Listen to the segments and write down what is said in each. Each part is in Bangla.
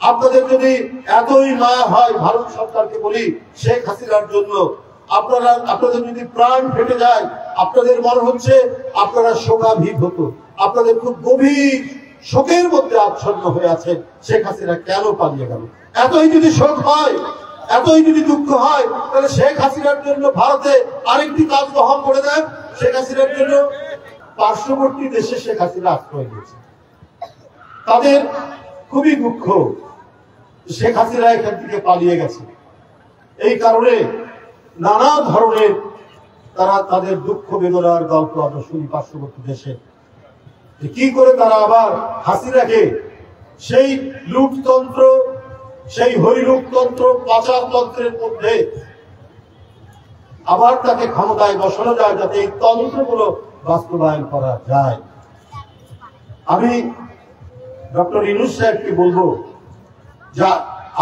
আপনাদের যদি এতই মায়া হয়, ভারত সরকারকে বলি শেখ হাসিনার জন্য আপনাদের যদি প্রাণ ফেটে যায়, আপনাদের মনে হচ্ছে আপনারা শোকাভিভূত, আপনাদের খুব গভীর শোকের মধ্যে আচ্ছন্ন হয়ে আছেন শেখ হাসিনা কেন পালিয়ে গেল। এতই যদি শোক হয়, এতই যদি দুঃখ হয়, তাহলে শেখ হাসিনার জন্য ভারতে আরেকটি কাজ বহন করে দেন। শেখ হাসিনার জন্য পার্শ্ববর্তী দেশে শেখ হাসিনা আশ্রয় দিয়েছে। তাদের খুবই দুঃখ শেখ হাসিনা এখান থেকে পালিয়ে গেছে। এই কারণে নানা ধরনের তারা তাদের দুঃখ বেদনার গল্প আমরা শুনি পার্শ্ববর্তী দেশে, কি করে তারা আবার হাসিনাকে সেই লুটতন্ত্র, সেই হরিলুটতন্ত্র, পাচারতন্ত্রের মধ্যে আবার তাকে ক্ষমতায় বসানো যায়, যাতে এই তন্ত্রগুলো বাস্তবায়ন করা যায়। আমি ডক্টর ইউনূস সাহেবকে বলবো, যা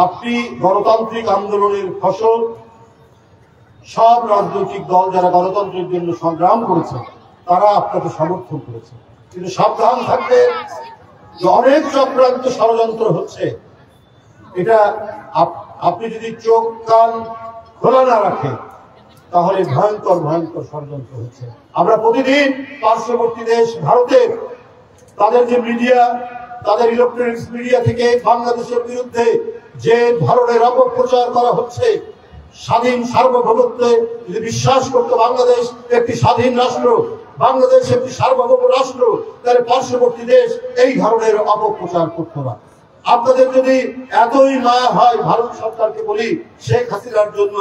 আপনি গণতান্ত্রিক আন্দোলনের ফসল, সব রাজনৈতিক দল যারা গণতন্ত্রের জন্য সংগ্রাম করেছে তারা আপনাকে সমর্থন করেছে, কিন্তু সাবধান থাকবে যে অনেক চক্রান্ত ষড়যন্ত্র হচ্ছে। এটা আপনি যদি চোখ কান খোলা না রাখেন তাহলে ভয়ঙ্কর ভয়ঙ্কর ষড়যন্ত্র হচ্ছে। আমরা প্রতিদিন পার্শ্ববর্তী দেশ ভারতের তাদের যে মিডিয়া, তাদের ইলেকট্রনিক্স মিডিয়া থেকে বাংলাদেশের বিরুদ্ধে যে ধরনের অপপ্রচার করা হচ্ছে, স্বাধীন সার্বভৌমত্বে যদি বিশ্বাস করতো বাংলাদেশ একটি স্বাধীন রাষ্ট্র, বাংলাদেশ একটি সার্বভৌম রাষ্ট্র, তাহলে পার্শ্ববর্তী দেশ এই ধরনের অপপ্রচার করতো না। আপনাদের যদি এতই মায়া হয়, ভারত সরকারকে বলি শেখ হাসিনার জন্য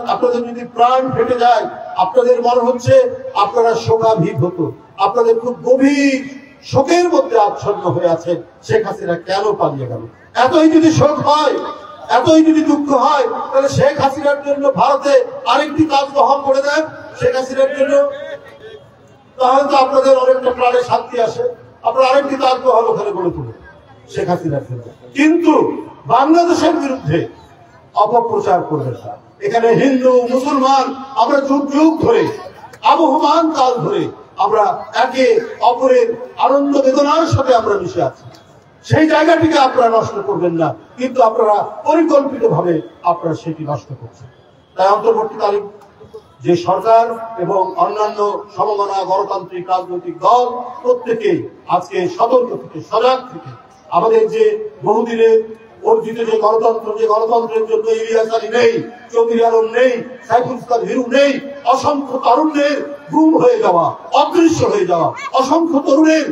আপনাদের যদি প্রাণ ফেটে যায়, আপনাদের মনে হচ্ছে আপনারা শোকাভিভূত, আপনাদের খুব গভীর শোকের মধ্যে আচ্ছন্ন হয়ে আছেন শেখ হাসিনা কেন পালিয়ে গেল। এতই যদি শোক হয়, এতই যদি দুঃখ হয়, তাহলে শেখ হাসিনার জন্য ভারতে আরেকটি কাজ বহন করে দেন শেখ হাসিনার জন্য, তাহলে তো আপনাদের অনেকটা প্রাণে শান্তি আসে। আপনারা আরেকটি কাজ বহন ওখানে গড়ে তুলুন শেখ হাসিনার জন্য, কিন্তু বাংলাদেশের বিরুদ্ধে অপপ্রচার করবেন না। এখানে হিন্দু মুসলমান আমরা যুগ যুগ ধরে, আবহমান কাল ধরে আমরা একে অপরের আনন্দ বেদনার সাথে আমরা মিশে আছি। সেই জায়গাটিকে আপনারা নষ্ট করবেন না, কিন্তু আপনারা পরিকল্পিত ভাবে আপনারা সেটি নষ্ট করছেন। তাই অন্তর্বর্তীকালীন যে সরকার এবং অন্যান্য সমমনা গণতান্ত্রিক রাজনৈতিক দল প্রত্যেকেই আজকে সতর্ক থেকে, সজাগ থেকে, আমাদের যে বহুদিনের অর্জিত যে গণতন্ত্র, যে গণতন্ত্রের জন্য ইলিয়াস আলী নেই, চৌধুরী আলম নেই, সাইফুল ইসলাম হিরু নেই, অসংখ্য তরুণের গুম হয়ে যাওয়া, অদৃশ্য হয়ে যাওয়া, অসংখ্য তরুণের